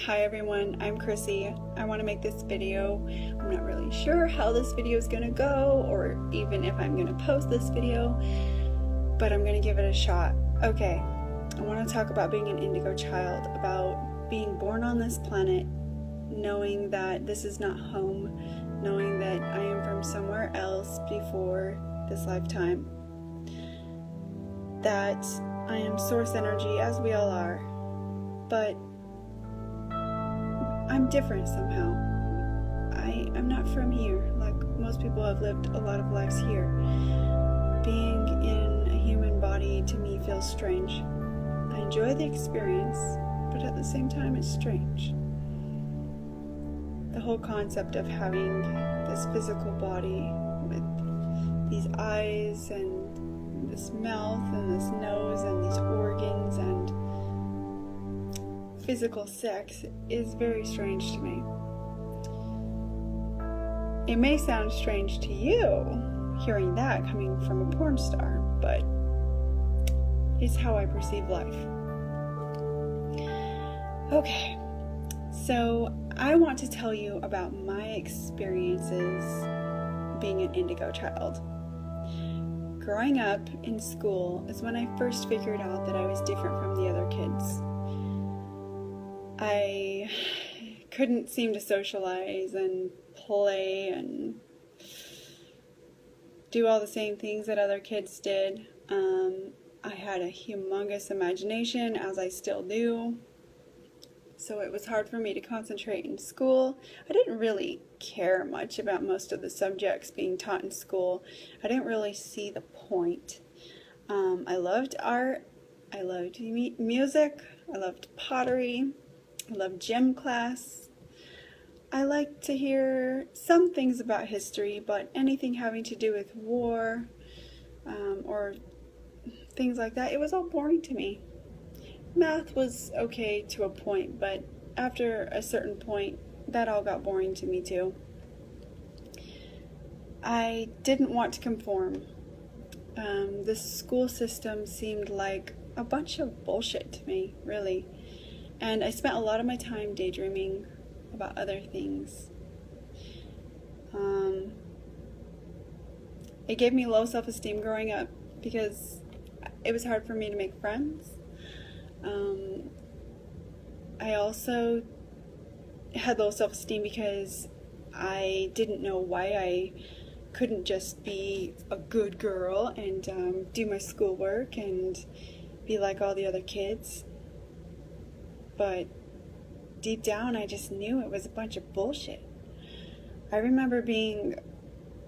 Hi everyone, I'm Chrissy. I want to make this video. I'm not really sure how this video is going to go or even if I'm going to post this video, but I'm going to give it a shot. Okay, I want to talk about being an indigo child, about being born on this planet, knowing that this is not home, knowing that I am from somewhere else before this lifetime, that I am source energy as we all are, but I'm different somehow. I'm not from here, like most people have lived a lot of lives here. Being in a human body to me feels strange. I enjoy the experience, but at the same time it's strange. The whole concept of having this physical body with these eyes and this mouth and this nose and these organs and physical sex is very strange to me. It may sound strange to you hearing that coming from a porn star, but it's how I perceive life. Okay, so I want to tell you about my experiences being an indigo child. Growing up in school is when I first figured out that I was different from the other kids. I couldn't seem to socialize and play and do all the same things that other kids did. I had a humongous imagination, as I still do, so it was hard for me to concentrate in school. I didn't really care much about most of the subjects being taught in school. I didn't really see the point. I loved art, I loved music, I loved pottery, I loved gym class. I liked to hear some things about history, but anything having to do with war or things like that, it was all boring to me. Math was okay to a point, but after a certain point, that all got boring to me too. I didn't want to conform. The school system seemed like a bunch of bullshit to me, really. And I spent a lot of my time daydreaming about other things. It gave me low self-esteem growing up because it was hard for me to make friends. I also had low self-esteem because I didn't know why I couldn't just be a good girl and do my schoolwork and be like all the other kids. But deep down, I just knew it was a bunch of bullshit. I remember being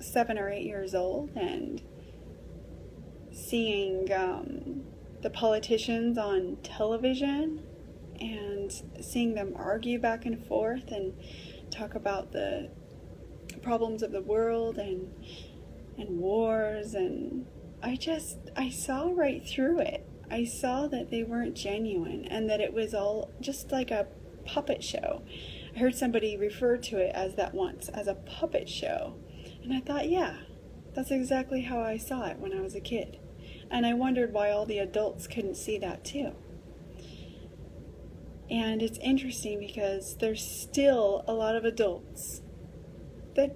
7 or 8 years old and seeing the politicians on television and seeing them argue back and forth and talk about the problems of the world and wars, and I saw right through it. I saw that they weren't genuine and that it was all just like a puppet show. I heard somebody refer to it as that once, as a puppet show. And I thought, yeah, that's exactly how I saw it when I was a kid. And I wondered why all the adults couldn't see that too. And it's interesting because there's still a lot of adults that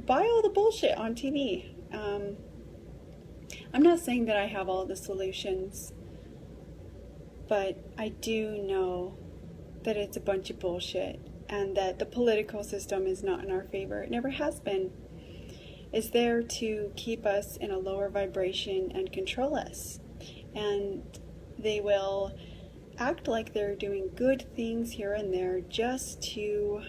buy all the bullshit on TV. I'm not saying that I have all the solutions, but I do know that it's a bunch of bullshit and that the political system is not in our favor. It never has been. It's there to keep us in a lower vibration and control us. And they will act like they're doing good things here and there just to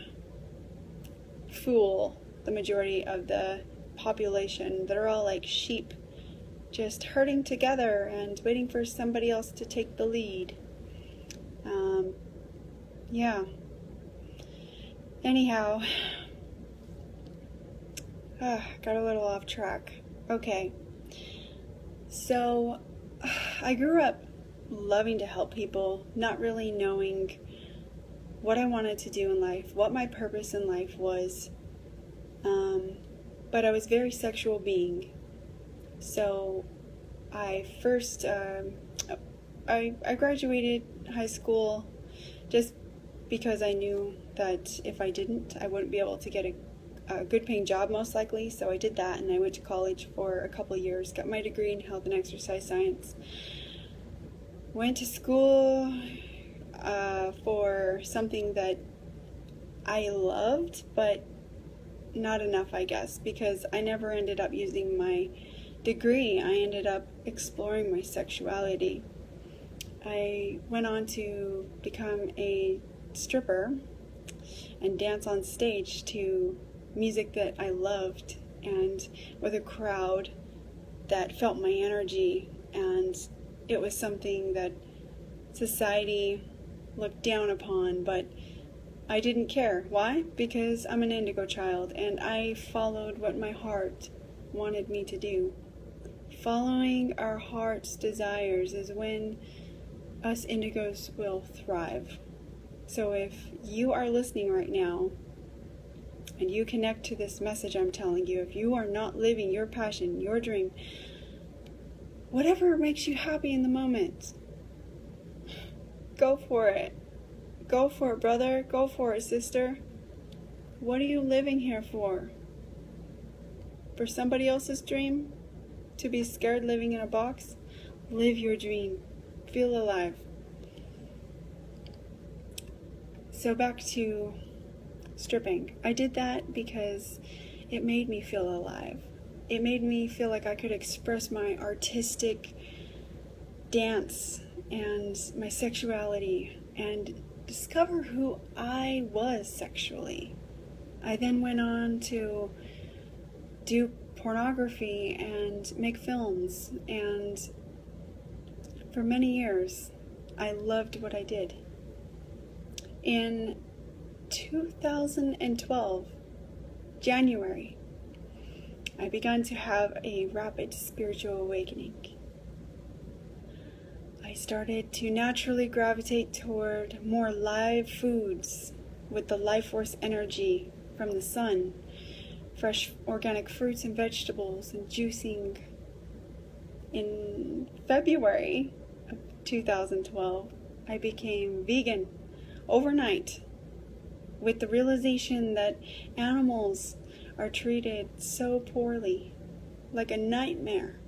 fool the majority of the population that are all like sheep, just herding together and waiting for somebody else to take the lead. Yeah. Anyhow, got a little off track. Okay. So, I grew up loving to help people, not really knowing what I wanted to do in life, what my purpose in life was. But I was a very sexual being. So, I first, I graduated high school just because I knew that if I didn't, I wouldn't be able to get a good paying job most likely. So I did that, and I went to college for a couple years, got my degree in health and exercise science. Went to school for something that I loved, but not enough, I guess, because I never ended up using my degree. I ended up exploring my sexuality. I went on to become a stripper and dance on stage to music that I loved, and with a crowd that felt my energy, and it was something that society looked down upon, but I didn't care. Why? Because I'm an Indigo child, and I followed what my heart wanted me to do. Following our heart's desires is when us Indigos will thrive. So if you are listening right now and you connect to this message I'm telling you, if you are not living your passion, your dream, whatever makes you happy in the moment, go for it. Go for it, brother. Go for it, sister. What are you living here for? For somebody else's dream? To be scared living in a box? Live your dream. Feel alive. So back to stripping. I did that because it made me feel alive. It made me feel like I could express my artistic dance and my sexuality and discover who I was sexually. I then went on to do pornography and make films, and for many years I loved what I did. In 2012, January, I began to have a rapid spiritual awakening. I started to naturally gravitate toward more live foods with the life force energy from the sun, fresh organic fruits and vegetables, and juicing. In February of 2012, I became vegan overnight, with the realization that animals are treated so poorly, like a nightmare,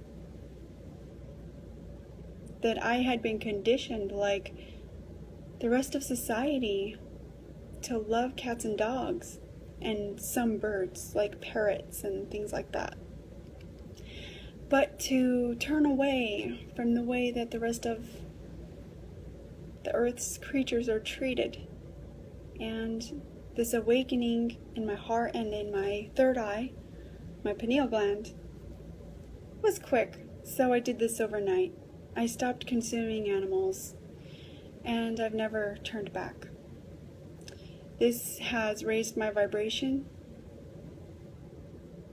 that I had been conditioned, like the rest of society, to love cats and dogs, and some birds, like parrots and things like that. But to turn away from the way that the rest of the earth's creatures are treated. And this awakening in my heart and in my third eye, my pineal gland, was quick. So I did this overnight. I stopped consuming animals, and I've never turned back. This has raised my vibration.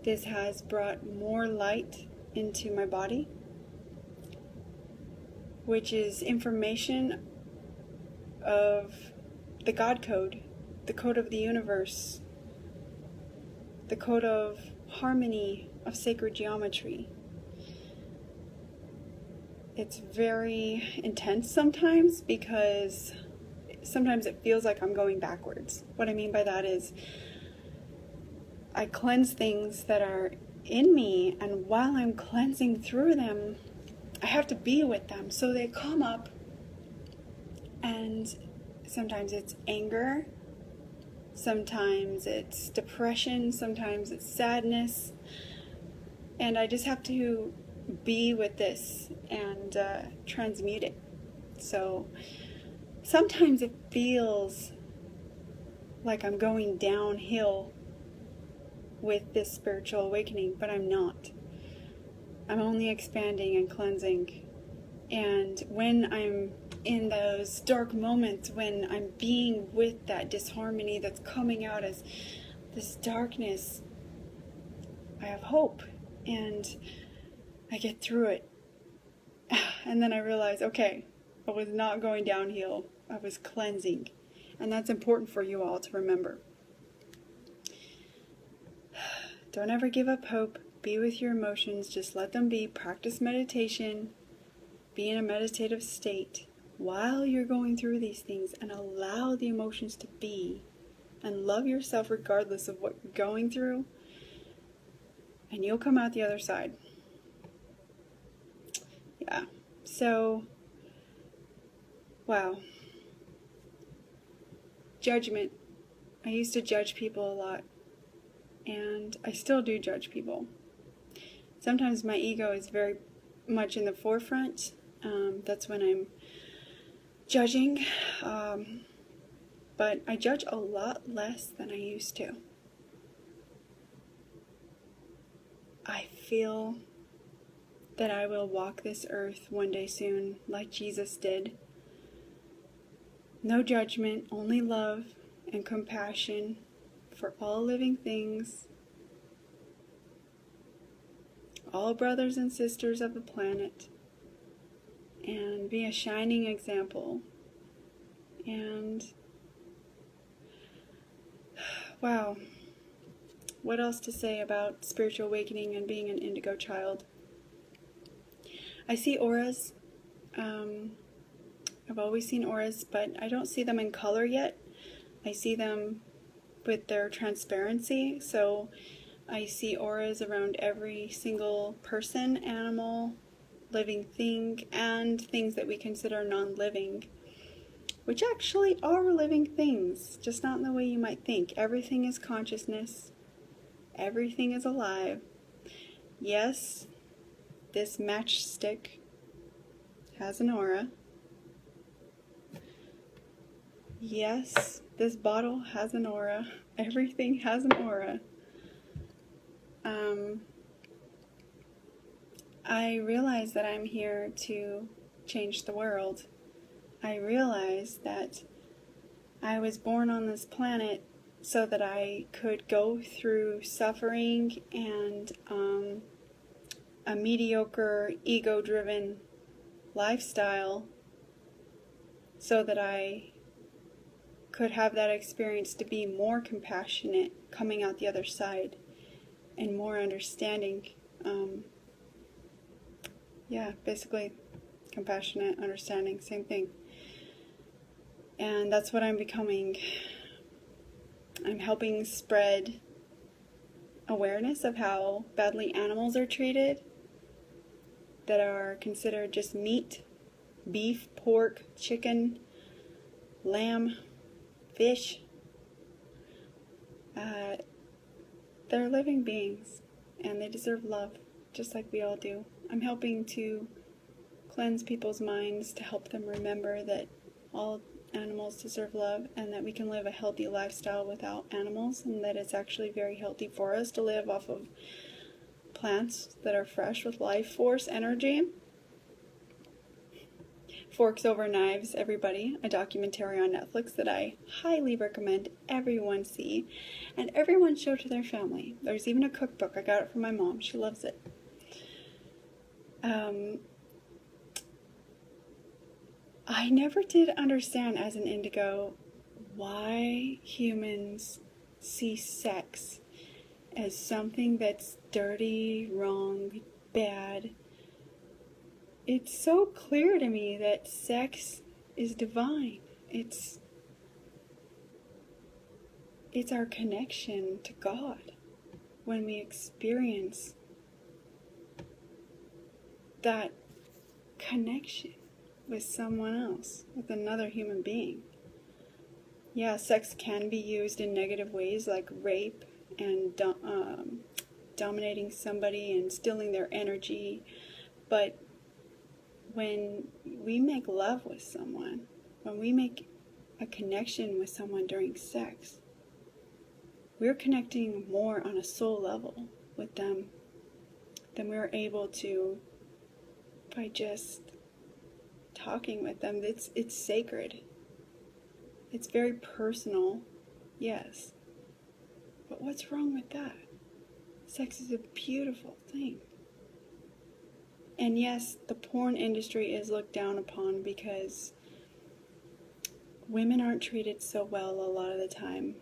This has brought more light into my body, which is information of the God code, the code of the universe, the code of harmony, of sacred geometry. It's very intense sometimes, because sometimes it feels like I'm going backwards. What I mean by that is I cleanse things that are in me, and while I'm cleansing through them, I have to be with them. So they come up, and sometimes it's anger, sometimes it's depression, sometimes it's sadness, and I just have to be with this and transmute it. So sometimes it feels like I'm going downhill with this spiritual awakening, but I'm not. I'm only expanding and cleansing. And when I'm in those dark moments, when I'm being with that disharmony that's coming out as this darkness, I have hope, and I get through it. And then I realize, okay, I was not going downhill, I was cleansing. And that's important for you all to remember. Don't ever give up hope. Be with your emotions. Just let them be. Practice meditation. Be in a meditative state. while you're going through these things, and allow the emotions to be, and love yourself regardless of what you're going through, and you'll come out the other side. Yeah. So, wow. Judgment. I used to judge people a lot, and I still do judge people. Sometimes my ego is very much in the forefront. That's when I'm judging. But I judge a lot less than I used to. I feel that I will walk this earth one day soon, like Jesus did. No judgment, only love and compassion for all living things, all brothers and sisters of the planet, and be a shining example. And wow, what else to say about spiritual awakening and being an indigo child? I see auras. I've always seen auras, but I don't see them in color yet. I see them with their transparency. So I see auras around every single person, animal, living thing, and things that we consider non-living, which actually are living things, just not in the way you might think. Everything is consciousness. Everything is alive. Yes, this matchstick has an aura. Yes, this bottle has an aura. Everything has an aura. I realize that I'm here to change the world. I realize that I was born on this planet so that I could go through suffering and a mediocre, ego-driven lifestyle so that I could have that experience to be more compassionate coming out the other side and more understanding. Basically compassionate, understanding, same thing. And that's what I'm becoming. I'm helping spread awareness of how badly animals are treated that are considered just meat, beef, pork, chicken, lamb, fish. They're living beings and they deserve love just like we all do. I'm helping to cleanse people's minds to help them remember that all animals deserve love and that we can live a healthy lifestyle without animals, and that it's actually very healthy for us to live off of plants that are fresh with life force energy. Forks Over Knives, everybody, a documentary on Netflix that I highly recommend everyone see and everyone show to their family. There's even a cookbook. I got it from my mom. She loves it. I never did understand as an indigo why humans see sex as something that's dirty, wrong, bad. It's so clear to me that sex is divine. It's our connection to God when we experience that connection with someone else, with another human being. Yeah, sex can be used in negative ways like rape and dominating somebody and stealing their energy, but when we make love with someone, when we make a connection with someone during sex, we're connecting more on a soul level with them than we're able to by just talking with them. It's sacred. It's very personal, yes. But what's wrong with that? Sex is a beautiful thing. And yes, the porn industry is looked down upon because women aren't treated so well a lot of the time.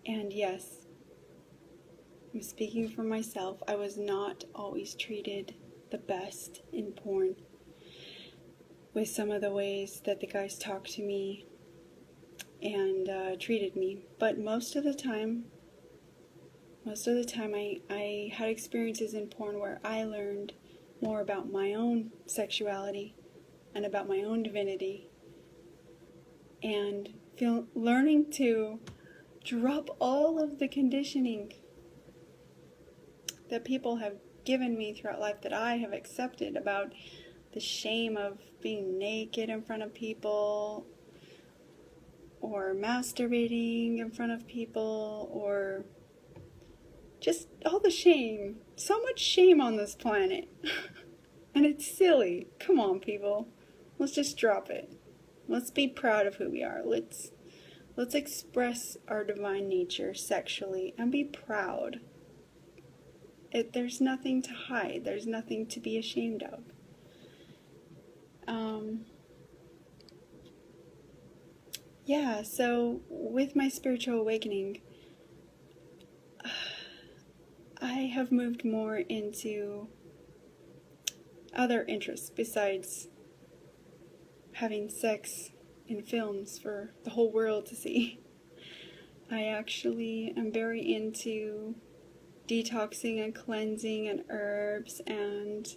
And yes, I'm speaking for myself. I was not always treated the best in porn. with some of the ways that the guys talked to me and treated me. But most of the time I had experiences in porn where I learned more about my own sexuality and about my own divinity, and learning to drop all of the conditioning that people have given me throughout life, that I have accepted, about the shame of being naked in front of people, or masturbating in front of people, or just all the shame. So much shame on this planet. And it's silly. Come on, people. Let's just drop it. Let's be proud of who we are. Let's express our divine nature sexually and be proud. There's nothing to hide. There's nothing to be ashamed of. Yeah, so with my spiritual awakening, I have moved more into other interests besides having sex in films for the whole world to see. I actually am very into detoxing and cleansing and herbs and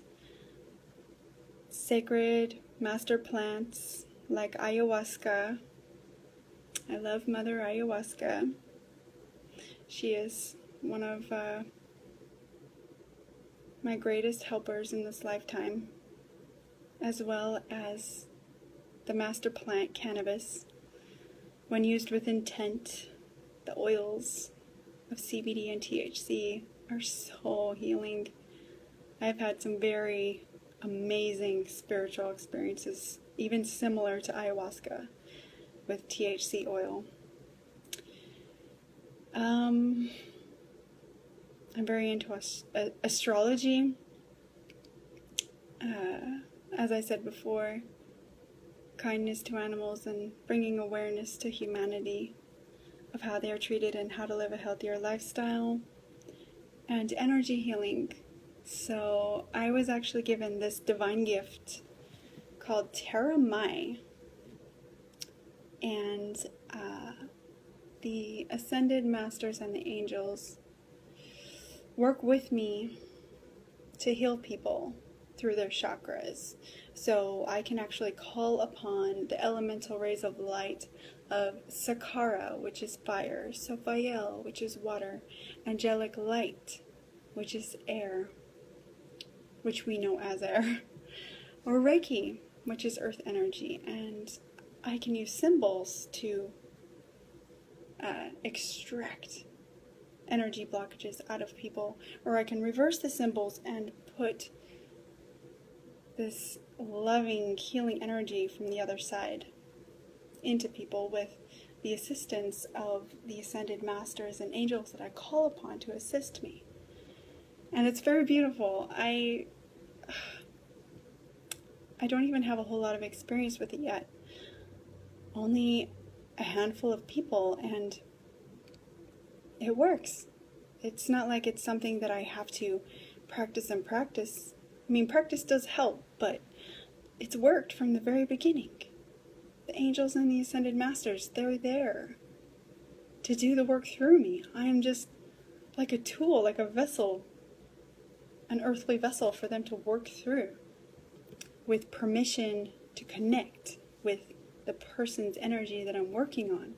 sacred master plants like ayahuasca. I love Mother Ayahuasca. She is one of my greatest helpers in this lifetime, as well as the master plant cannabis. When used with intent, the oils of CBD and THC are so healing. I've had some very amazing spiritual experiences, even similar to ayahuasca, with THC oil. I'm very into astrology. As I said before, kindness to animals and bringing awareness to humanity of how they are treated and how to live a healthier lifestyle, and energy healing. So I was actually given this divine gift called Terra Mai, and the ascended masters and the angels work with me to heal people through their chakras. So I can actually call upon the elemental rays of light of Sakara, which is fire, Sophael, which is water, angelic light, which is air, which we know as air, or Reiki, which is earth energy. And I can use symbols to extract energy blockages out of people, or I can reverse the symbols and put this loving, healing energy from the other side into people with the assistance of the ascended masters and angels that I call upon to assist me. And it's very beautiful. I don't even have a whole lot of experience with it yet. Only a handful of people, and it works. It's not like it's something that I have to practice and practice. I mean, practice does help, but it's worked from the very beginning. The angels and the ascended masters, they're there to do the work through me. I am just like a tool, like a vessel, an earthly vessel for them to work through, with permission to connect with the person's energy that I'm working on.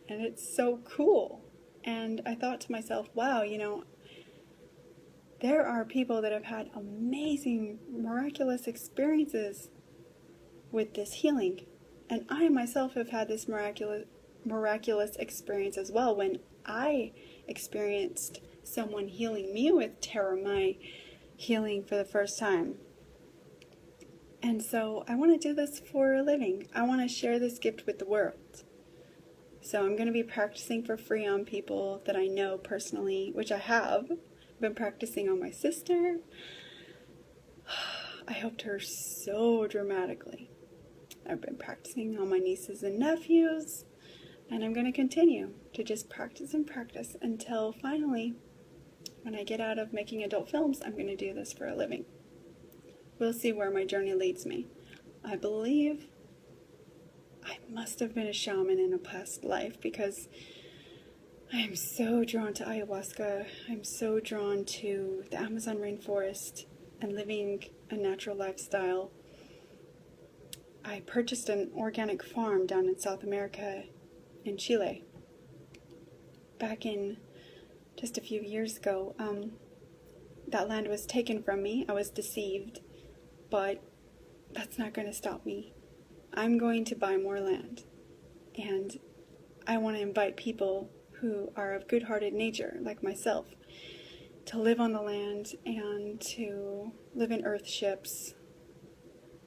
And it's so cool. And I thought to myself, wow, there are people that have had amazing, miraculous experiences with this healing. And I myself have had this miraculous experience as well, when I experienced someone healing me with Terra Mai healing for the first time. And so I want to do this for a living. I want to share this gift with the world. So I'm going to be practicing for free on people that I know personally, which I have. I've been practicing on my sister. I helped her so dramatically. I've been practicing on my nieces and nephews, and I'm going to continue to just practice and practice until finally, when I get out of making adult films, I'm going to do this for a living. We'll see where my journey leads me. I believe I must have been a shaman in a past life because I am so drawn to ayahuasca. I'm so drawn to the Amazon rainforest and living a natural lifestyle. I purchased an organic farm down in South America in Chile back in just a few years ago. That land was taken from me. I was deceived, but that's not going to stop me. I'm going to buy more land, and I want to invite people who are of good-hearted nature, like myself, to live on the land and to live in earth ships.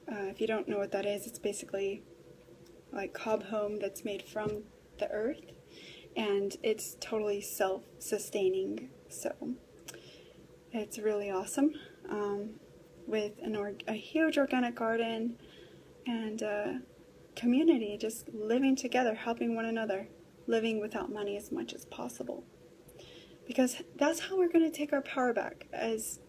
If you don't know what that is, it's basically like cob home that's made from the earth, and it's totally self-sustaining, so it's really awesome, with a huge organic garden and a community just living together, helping one another, living without money as much as possible, because that's how we're going to take our power back as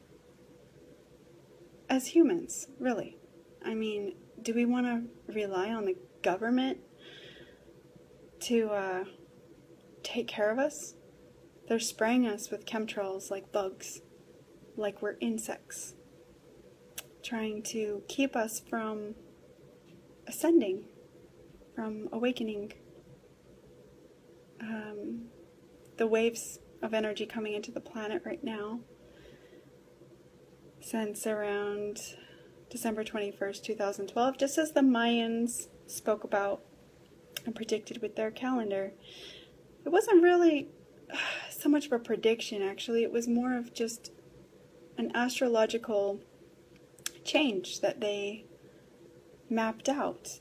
humans, really. I mean, do we want to rely on the government to take care of us? They're spraying us with chemtrails like bugs, like we're insects, trying to keep us from ascending, from awakening. The waves of energy coming into the planet right now, since around December 21st, 2012, just as the Mayans spoke about and predicted with their calendar. It wasn't really so much of a prediction, actually. It was more of just an astrological change that they mapped out.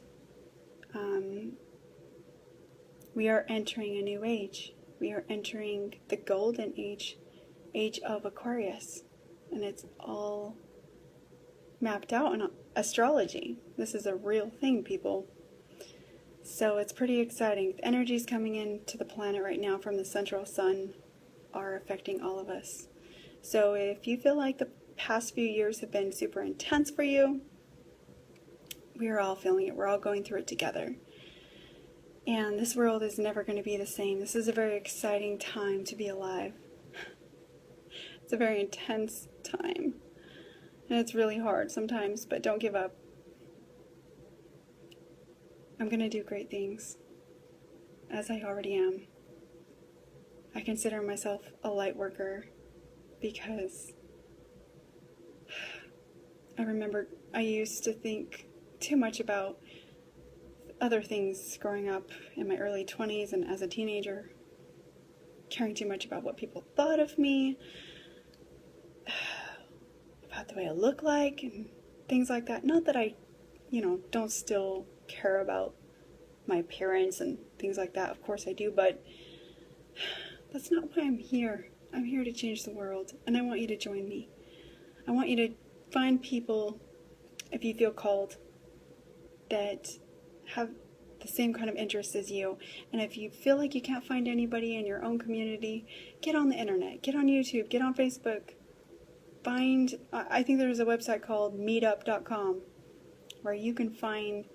We are entering a new age. We are entering the golden age of Aquarius. And it's all mapped out in astrology. This is a real thing, people. So it's pretty exciting. The energies coming into the planet right now from the central sun are affecting all of us. So if you feel like the past few years have been super intense for you, we are all feeling it. We're all going through it together. And this world is never going to be the same. This is a very exciting time to be alive. It's a very intense time. And it's really hard sometimes, but don't give up. I'm going to do great things, as I already am. I consider myself a light worker because I remember I used to think too much about other things growing up in my early 20s and as a teenager, caring too much about what people thought of me, about the way I look like, and things like that. Not that I, don't still care about my appearance and things like that. Of course I do, but that's not why I'm here. I'm here to change the world, and I want you to join me. I want you to find people, if you feel called, that have the same kind of interests as you. And if you feel like you can't find anybody in your own community, get on the internet, get on YouTube, get on Facebook. I think there's a website called meetup.com where you can find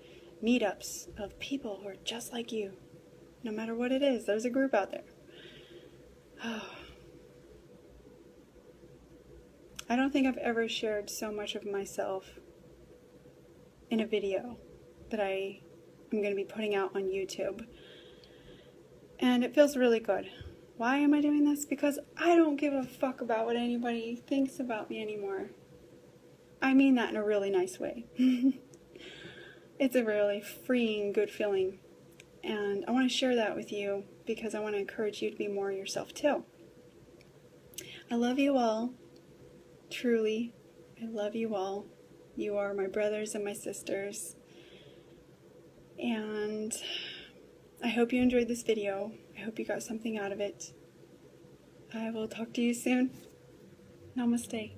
meetups of people who are just like you. No matter what it is, there's a group out there. I don't think I've ever shared so much of myself in a video that I am going to be putting out on YouTube. And it feels really good. Why am I doing this? Because I don't give a fuck about what anybody thinks about me anymore. I mean that in a really nice way. It's a really freeing, good feeling. And I want to share that with you because I want to encourage you to be more yourself too. I love you all. Truly, I love you all. You are my brothers and my sisters. And I hope you enjoyed this video. I hope you got something out of it. I will talk to you soon. Namaste.